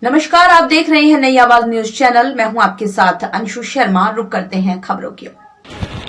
नमस्कार, आप देख रहे हैं नई आवाज न्यूज चैनल। मैं हूं आपके साथ अंशु शर्मा। रुक करते हैं खबरों की।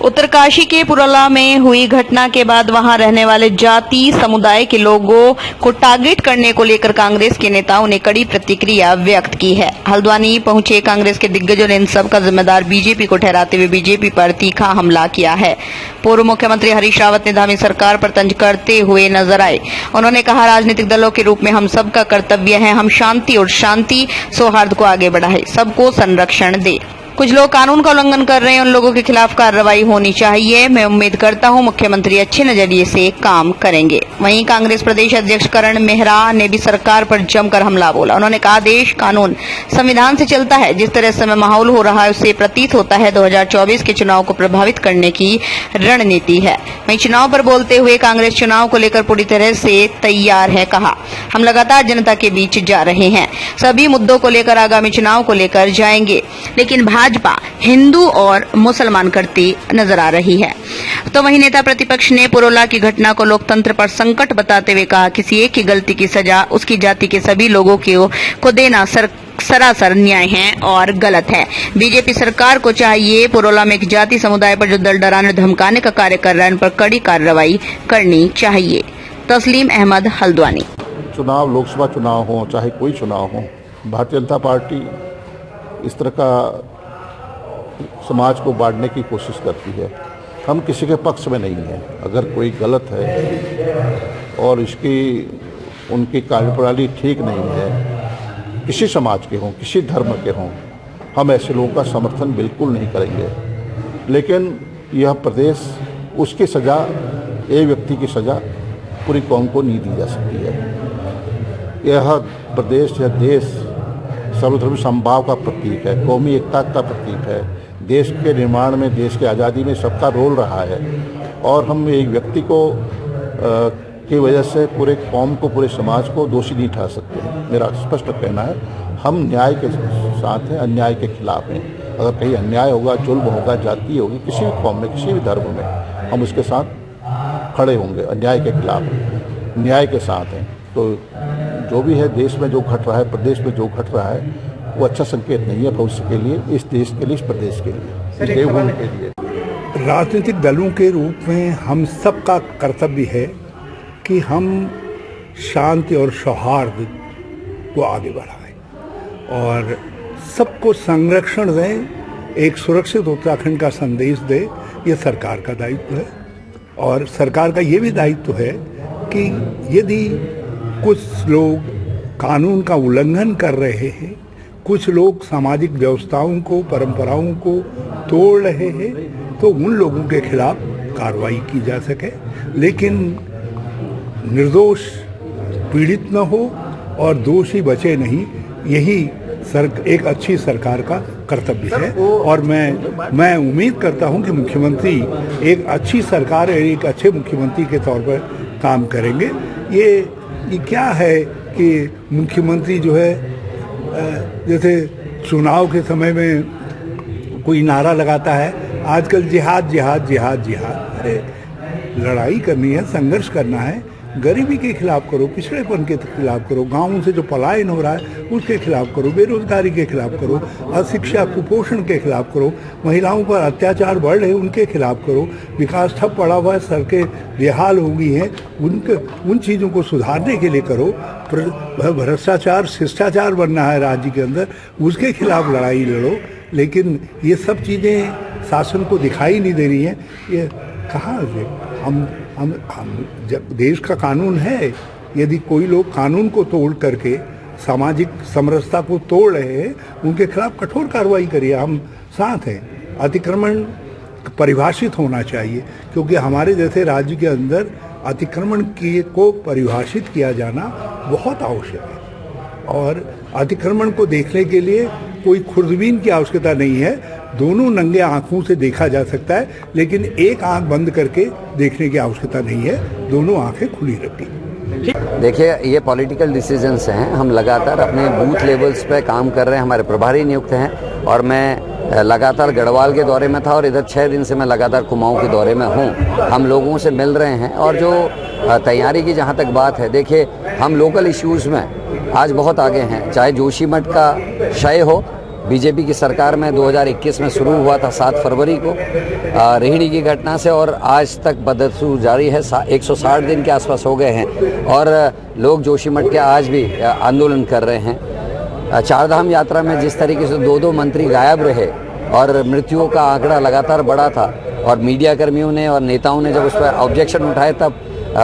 उत्तरकाशी के पुरोला में हुई घटना के बाद वहां रहने वाले जाति समुदाय के लोगों को टारगेट करने को लेकर कांग्रेस के नेताओं ने कड़ी प्रतिक्रिया व्यक्त की है। हल्द्वानी पहुंचे कांग्रेस के दिग्गजों ने इन सब का जिम्मेदार बीजेपी को ठहराते हुए बीजेपी पर तीखा हमला किया है। पूर्व मुख्यमंत्री हरीश रावत ने धामी सरकार पर तंज करते हुए नजर आए। उन्होंने कहा, राजनीतिक दलों के रूप में हम सबका कर्तव्य है, हम शांति और शांति सौहार्द को आगे बढ़ाए, सबको संरक्षण दे। कुछ लोग कानून का उल्लंघन कर रहे हैं, उन लोगों के खिलाफ कार्रवाई होनी चाहिए। मैं उम्मीद करता हूं मुख्यमंत्री अच्छे नजरिए से काम करेंगे। वहीं कांग्रेस प्रदेश अध्यक्ष करण मेहरा ने भी सरकार पर जमकर हमला बोला। उन्होंने कहा, देश कानून संविधान से चलता है। जिस तरह से माहौल हो रहा है उससे प्रतीत होता है 2024 के चुनाव को प्रभावित करने की रणनीति है। वहीं चुनाव पर बोलते हुए कांग्रेस चुनाव को लेकर पूरी तरह से तैयार है। कहा, हम लगातार जनता के बीच जा रहे हैं, सभी मुद्दों को लेकर आगामी चुनाव को लेकर जाएंगे, लेकिन भाजपा हिंदू और मुसलमान करती नजर आ रही है। तो वहीं नेता प्रतिपक्ष ने पुरोला की घटना को लोकतंत्र पर संकट बताते हुए कहा, किसी एक की गलती की सजा उसकी जाति के सभी लोगों को देना सरासर न्याय है और गलत है। बीजेपी सरकार को चाहिए पुरोला में एक जाति समुदाय पर जो दल डराने धमकाने का कार्य कर रहा है उन पर कड़ी कार्रवाई करनी चाहिए। तस्लीम अहमद, हल्द्वानी। चुनाव, लोकसभा चुनाव हो चाहे कोई चुनाव हो, भारतीय जनता पार्टी इस तरह का समाज को बांटने की कोशिश करती है। हम किसी के पक्ष में नहीं हैं। अगर कोई गलत है और उनकी कार्यप्रणाली ठीक नहीं है, किसी समाज के हों, किसी धर्म के हों, हम ऐसे लोगों का समर्थन बिल्कुल नहीं करेंगे। लेकिन यह प्रदेश, उसकी सज़ा, एक व्यक्ति की सज़ा पूरी कौम को नहीं दी जा सकती है। यह प्रदेश, यह देश सर्वधर्म समभाव का प्रतीक है, कौमी एकता का प्रतीक है। देश के निर्माण में, देश की आज़ादी में सबका रोल रहा है और हम एक व्यक्ति को की वजह से पूरे कौम को, पूरे समाज को दोषी नहीं ठहरा सकते हैं। मेरा स्पष्ट कहना है, हम न्याय के साथ हैं, अन्याय के खिलाफ हैं। अगर कहीं अन्याय होगा, जुल्म होगा, जाति होगी, किसी भी कौम में, किसी भी धर्म में, हम उसके साथ खड़े होंगे। अन्याय के खिलाफ, न्याय के साथ हैं। तो जो भी है, देश में जो घट रहा है, प्रदेश में जो घट रहा है, वो अच्छा संकेत नहीं है भविष्य के लिए, इस देश के लिए, इस प्रदेश के लिए, इस देवभूमि के लिए। राजनीतिक दलों के रूप में हम सबका कर्तव्य है कि हम शांति और सौहार्द को आगे बढ़ाएं और सबको संरक्षण दें, एक सुरक्षित उत्तराखंड का संदेश दें। ये सरकार का दायित्व है और सरकार का ये भी दायित्व है कि यदि कुछ लोग कानून का उल्लंघन कर रहे हैं, कुछ लोग सामाजिक व्यवस्थाओं को, परंपराओं को तोड़ रहे हैं, तो उन लोगों के खिलाफ कार्रवाई की जा सके, लेकिन निर्दोष पीड़ित न हो और दोषी बचे नहीं। यही एक अच्छी सरकार का कर्तव्य है और मैं उम्मीद करता हूं कि मुख्यमंत्री एक अच्छी सरकार, एक अच्छे मुख्यमंत्री के तौर पर काम करेंगे। ये क्या है कि मुख्यमंत्री जो है, जैसे चुनाव के समय में कोई नारा लगाता है, आजकल जिहाद जिहाद जिहाद जिहाद। अरे लड़ाई करनी है, संघर्ष करना है, गरीबी के खिलाफ करो, पिछड़ेपन के खिलाफ करो, गाँवों से जो पलायन हो रहा है उसके खिलाफ करो, बेरोजगारी के खिलाफ करो, अशिक्षा कुपोषण के खिलाफ करो, महिलाओं पर अत्याचार बढ़ रहे उनके खिलाफ करो, विकास ठप पड़ा हुआ है, सड़कें बेहाल हो गई हैं, उन चीज़ों को सुधारने के लिए करो। भ्रष्टाचार, शिष्टाचार बनना है राज्य के अंदर, उसके खिलाफ लड़ाई लड़ो। लेकिन ये सब चीज़ें शासन को दिखाई नहीं दे रही हैं। ये कहाँ से हम जब देश का कानून है, यदि कोई लोग कानून को तोड़ करके सामाजिक समरसता को तोड़ रहे हैं, उनके खिलाफ कठोर कार्रवाई करिए। हम साथ हैं। अतिक्रमण परिभाषित होना चाहिए, क्योंकि हमारे जैसे राज्य के अंदर अतिक्रमण को परिभाषित किया जाना बहुत आवश्यक है और अतिक्रमण को देखने के लिए कोई खुर्दबीन की आवश्यकता नहीं है। दोनों नंगे आंखों से देखा जा सकता है, लेकिन एक आंख बंद करके देखने की आवश्यकता नहीं है, दोनों आंखें खुली रखें। देखिए, ये पॉलिटिकल डिसीजंस हैं। हम लगातार अपने बूथ लेवल्स पे काम कर रहे हैं, हमारे प्रभारी नियुक्त हैं और मैं लगातार गढ़वाल के दौरे में था और इधर 6 दिन से मैं लगातार कुमाऊं के दौरे में हूं। हम लोगों से मिल रहे हैं और जो तैयारी की जहां तक बात है, देखिए हम लोकल इश्यूज़ में आज बहुत आगे हैं। चाहे जोशीमठ का क्षय हो, बीजेपी की सरकार में 2021 में शुरू हुआ था 7 फरवरी को रेहड़ी की घटना से, और आज तक बदसूर जारी है। 160 दिन के आसपास हो गए हैं और लोग जोशीमठ के आज भी आंदोलन कर रहे हैं। चारधाम यात्रा में जिस तरीके से 2 मंत्री गायब रहे और मृत्युओं का आंकड़ा लगातार बढ़ा था, और मीडिया कर्मियों ने और नेताओं ने जब उस पर ऑब्जेक्शन उठाए, तब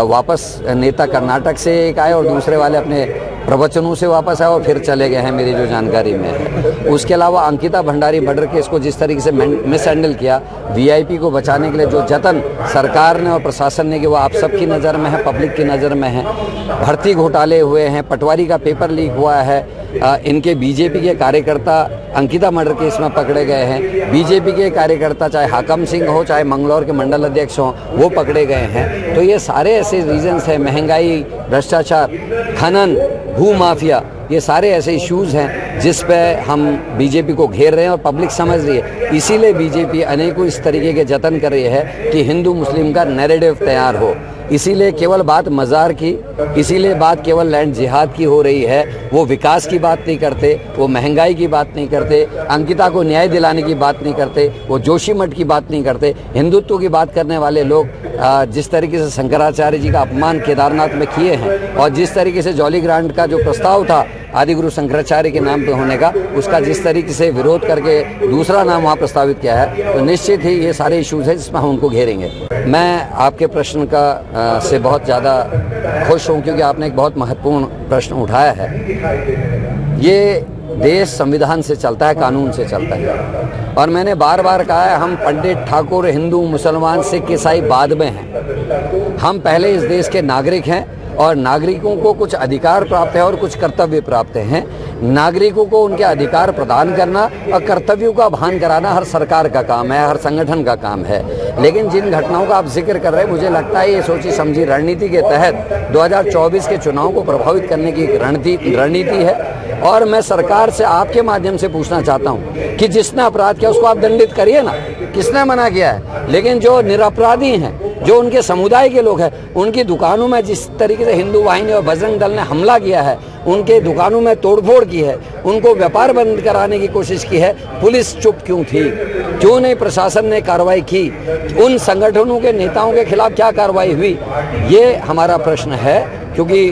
वापस नेता कर्नाटक से एक आए और दूसरे वाले अपने प्रवचनों से वापस आए और फिर चले गए हैं, मेरी जो जानकारी में है। उसके अलावा अंकिता भंडारी मर्डर केस को जिस तरीके से मिस हैंडल किया, वीआईपी को बचाने के लिए जो जतन सरकार ने और प्रशासन ने कि वो आप सबकी नज़र में है, पब्लिक की नज़र में है। भर्ती घोटाले हुए हैं, पटवारी का पेपर लीक हुआ है, इनके बीजेपी के कार्यकर्ता अंकिता मर्डर केस में पकड़े गए हैं। बीजेपी के कार्यकर्ता चाहे हाकम सिंह हो, चाहे मंगलौर के मंडल अध्यक्ष हों, वो पकड़े गए हैं। तो ये सारे ऐसे रीजंस हैं, महंगाई, भ्रष्टाचार, खनन, भू माफिया, ये सारे ऐसे इश्यूज हैं जिस पे हम बीजेपी को घेर रहे हैं और पब्लिक समझ रही है। इसीलिए बीजेपी अनेकों इस तरीके के जतन कर रही है कि हिंदू मुस्लिम का नैरेटिव तैयार हो। इसीलिए केवल बात मज़ार की, इसीलिए बात केवल लैंड जिहाद की हो रही है। वो विकास की बात नहीं करते, वो महंगाई की बात नहीं करते, अंकिता को न्याय दिलाने की बात नहीं करते, वो जोशीमठ की बात नहीं करते। हिंदुत्व की बात करने वाले लोग जिस तरीके से शंकराचार्य जी का अपमान केदारनाथ में किए हैं, और जिस तरीके से जॉली ग्रांट का जो प्रस्ताव था आदिगुरु शंकराचार्य के नाम पर होने का, उसका जिस तरीके से विरोध करके दूसरा नाम वहाँ प्रस्तावित किया है, तो निश्चित ही ये सारे इश्यूज हैं जिसमें हम उनको घेरेंगे। मैं आपके प्रश्न का से बहुत ज़्यादा खुश हूँ, क्योंकि आपने एक बहुत महत्वपूर्ण प्रश्न उठाया है। ये देश संविधान से चलता है, कानून से चलता है, और मैंने बार बार कहा है, हम पंडित, ठाकुर, हिंदू, मुसलमान, सिख, ईसाई बाद में हैं। हम पहले इस देश के नागरिक हैं, और नागरिकों को कुछ अधिकार प्राप्त है और कुछ कर्तव्य प्राप्त हैं। नागरिकों को उनके अधिकार प्रदान करना और कर्तव्यों का भान कराना हर सरकार का काम है, हर संगठन का काम है। लेकिन जिन घटनाओं का आप जिक्र कर रहे हैं, मुझे लगता है ये सोची समझी रणनीति के तहत 2024 के चुनाव को प्रभावित करने की एक रणनीति है। और मैं सरकार से आपके माध्यम से पूछना चाहता हूँ कि जिसने अपराध किया उसको आप दंडित करिए ना, किसने मना किया है। लेकिन जो निरपराधी हैं, जो उनके समुदाय के लोग हैं, उनकी दुकानों में जिस तरीके से हिंदू वाहिनी और बजरंग दल ने हमला किया है, उनके दुकानों में तोड़फोड़ की है, उनको व्यापार बंद कराने की कोशिश की है, पुलिस चुप क्यों थी? क्यों नहीं प्रशासन ने कार्रवाई की? उन संगठनों के नेताओं के खिलाफ क्या कार्रवाई हुई? ये हमारा प्रश्न है, क्योंकि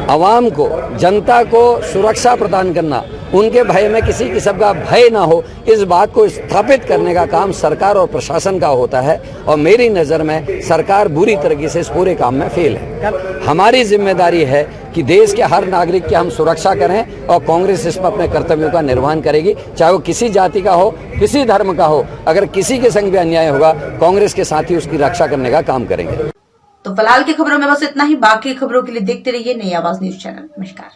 आवाम को, जनता को सुरक्षा प्रदान करना, उनके भय में किसी किस्म का भय ना हो, इस बात को स्थापित करने का काम सरकार और प्रशासन का होता है। और मेरी नज़र में सरकार बुरी तरीके से इस पूरे काम में फेल है। हमारी जिम्मेदारी है कि देश के हर नागरिक की हम सुरक्षा करें, और कांग्रेस इसमें अपने कर्तव्यों का निर्वहन करेगी, चाहे वो किसी जाति का हो, किसी धर्म का हो। अगर किसी के संग भी अन्याय होगा, कांग्रेस के साथ ही उसकी रक्षा करने का काम करेंगे। तो फिलहाल की खबरों में बस इतना ही। बाकी खबरों के लिए देखते रहिए नई आवाज न्यूज चैनल। नमस्कार।